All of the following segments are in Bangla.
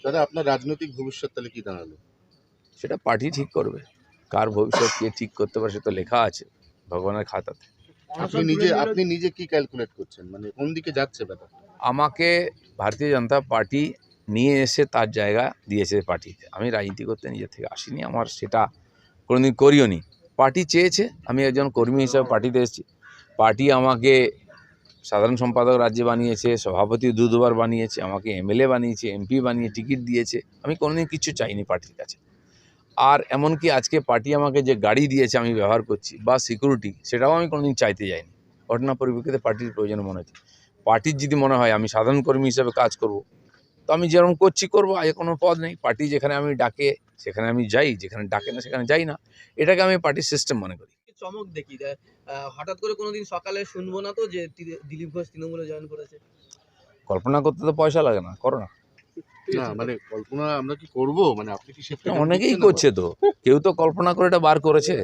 দাদা আপনার রাজনৈতিক ভবিষ্যৎ তাহলে কি দাঁড়ালো? সেটা পার্টি ঠিক করবে। কার ভবিষ্যৎ কে ঠিক করতে পারে সে তো লেখা আছে ভগবানের খাতাতে। আপনি নিজে কি ক্যালকুলেট করছেন, মানে কোন দিকে যাচ্ছে ব্যাপারটা? আমাকে ভারতীয় জনতা পার্টি নিয়ে এসে তার জায়গা দিয়েছে পার্টিতে। আমি রাজনীতি করতে নিজে থেকে আসিনি, আমার সেটা কোনোদিন করিও নি। পার্টি চেয়েছে, আমি একজন কর্মী হিসাবে পার্টিতে এসেছি। পার্টি আমাকে সাধারণ সম্পাদক রাজ্যে বানিয়েছে, সভাপতি দুবার বানিয়েছে, আমাকে এমএলএ বানিয়েছে, এমপি বানিয়ে টিকিট দিয়েছে। আমি কোনোদিন কিছু চাইনি পার্টির কাছে। আর এমনকি আজকে পার্টি আমাকে যে গাড়ি দিয়েছে আমি ব্যবহার করছি বা সিকিউরিটি, সেটাও আমি কোনোদিন চাইতে যাইনি। ঘটনা পরিপ্রেক্ষিতে পার্টির প্রয়োজন মনে হচ্ছে। পার্টির যদি মনে হয় আমি সাধারণ কর্মী হিসেবে কাজ করব, তো আমি যেরকম করবো, আগে কোনো পদ নেই। পার্টি যেখানে আমি ডাকে সেখানে আমি যাই, যেখানে ডাকে না সেখানে যাই না। এটাকে আমি পার্টির সিস্টেম মনে করি। চমক দেখি হঠাৎ করে কোনোদিন সকালে শুনবো না তো যে দিলীপ ঘোষ তৃণমূলে জয়েন করেছে। কল্পনা করতে তো পয়সা লাগে না, করো না। না মানে কল্পনা আমরা কি করব, মানে আপনি কি সেটা অনেকেই করছে, তো কেউ তো কল্পনা করে এটা বার করেছে।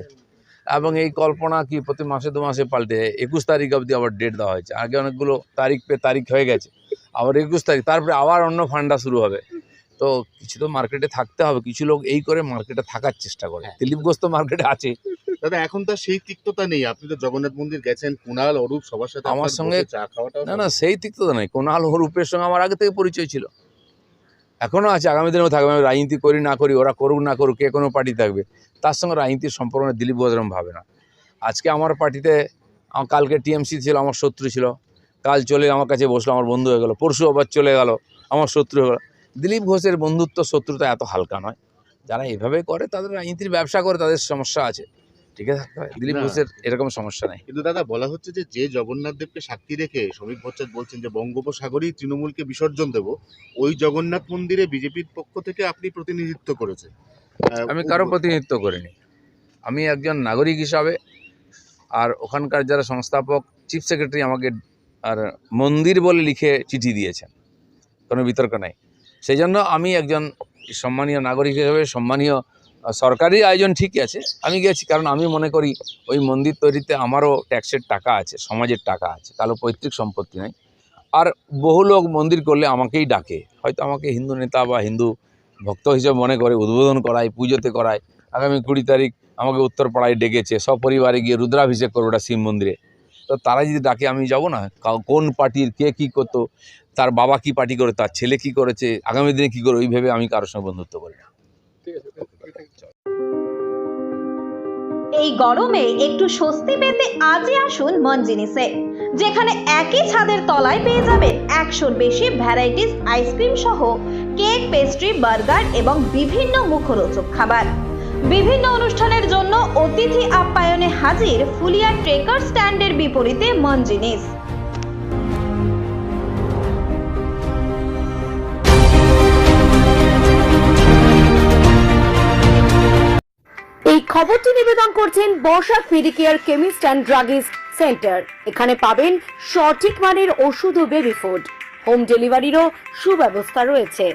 এবং এই কল্পনা কি প্রতি মাসে 2 মাসে পাল্টে 21 তারিখ অবধি আবার ডেট দেওয়া হয়েছে। আগে অনেকগুলো তারিখ হয়ে গেছে, আবার 21 তারিখ, তারপরে আবার অন্য ফান্ডা শুরু হবে। তো কিছু তো মার্কেটে থাকতে হবে। কিছু লোক এই করে মার্কেটে থাকার চেষ্টা করে। দিলীপ ঘোষ তো মার্কেটে আছে। দাদা এখন তার সেই তিক্ততা নেই। আপনি তো জগন্নাথ মন্দির গেছেন, কুণাল অরূপ সবার সাথে আমার সঙ্গে চা খাওয়াটা না সেই তিক্ততা নেই। কুণাল অরূপের সঙ্গে আমার আগে থেকে পরিচয় ছিল, এখনও আছে, আগামী দিনেও থাকবে। আমি রাজনীতি করি না করি, ওরা করুক না করুক, কে কোনো পার্টি থাকবে, তার সঙ্গে রাজনীতির সম্পর্ক দিলীপ ঘোষ এরকম ভাবে না। আজকে আমার পার্টিতে, কালকে টিএমসি ছিল, আমার শত্রু ছিল, কাল চলে আমার কাছে বসলো, আমার বন্ধু হয়ে গেল, পরশু আবার চলে গেল, আমার শত্রু হয়ে গেল। দিলীপ ঘোষের বন্ধুত্ব শত্রুতা এত হালকা নয়। যারা এভাবে করে তাদের রাজনীতির ব্যবসা করে, তাদের সমস্যা আছে, ঠিক আছে। দিলীপ ঘোষের এরকম সমস্যা নেই। কিন্তু দাদা বলা হচ্ছে যে জগন্নাথ দেবকে সাক্ষী রেখে শ্রমিক ভট্টাচার্য বলছেন যে বঙ্গোপসাগরেই তৃণমূলকে বিসর্জন দেব, ওই জগন্নাথ মন্দিরে বিজেপির পক্ষ থেকে আপনি প্রতিনিধিত্ব করেছেন। আমি কারো প্রতিনিধিত্ব করিনি। আমি একজন নাগরিক হিসাবে, আর ওখানকার যারা সংস্থাপক, চিফ সেক্রেটারি আমাকে আর মন্দির বলে লিখে চিঠি দিয়েছেন, কোনো বিতর্ক নাই। সেই জন্য আমি একজন সম্মানীয় নাগরিক হিসেবে, সম্মানীয় সরকারি আয়োজন ঠিকই আছে, আমি গেছি। কারণ আমি মনে করি ওই মন্দির তৈরিতে আমারও ট্যাক্সের টাকা আছে, সমাজের টাকা আছে, কারো পৈতৃক সম্পত্তি নাই। আর বহু লোক মন্দির করলে আমাকেই ডাকে, হয়তো আমাকে হিন্দু নেতা বা হিন্দু ভক্ত হিসেবে মনে করে, উদ্বোধন করায়, পুজোতে করায়। আগামী 20 তারিখ আমাকে উত্তরপাড়ায় ডেকেছে, সপরিবারে গিয়ে রুদ্রাভিষেক করবো ওটা শিব মন্দিরে। তো তারা যদি ডাকে আমি যাব না? কোন পার্টির কে কী করতো, তার বাবা কি পার্টি করে, তার ছেলে কি করেছে, আগামী দিনে কী করে, ওই ভেবে আমি কারোর সঙ্গে বন্ধুত্ব করি না। এই গরমে একটু স্বস্তি পেতে আজই আসুন মন জিনিসে, যেখানে একই ছাদের তলায় পেয়ে যাবেন 100-র বেশি ভ্যারাইটিস আইসক্রিম সহ কেক, পেস্ট্রি, বার্গার এবং বিভিন্ন মুখরোচক খাবার। বিভিন্ন অনুষ্ঠানের জন্য অতিথি আপ্যায়নে হাজির ফুলিয়া ট্রেকার স্ট্যান্ডের বিপরীতে মন জিনিস। এই খবরটি নিবেদন করছেন বর্ষা ফিডিকেয়ার কেমিস্ট অ্যান্ড ড্রাগিস্ট সেন্টার। এখানে পাবেন সঠিক মানের ওষুধ ও বেবি ফুড। হোম ডেলিভারিরও সুব্যবস্থা রয়েছে।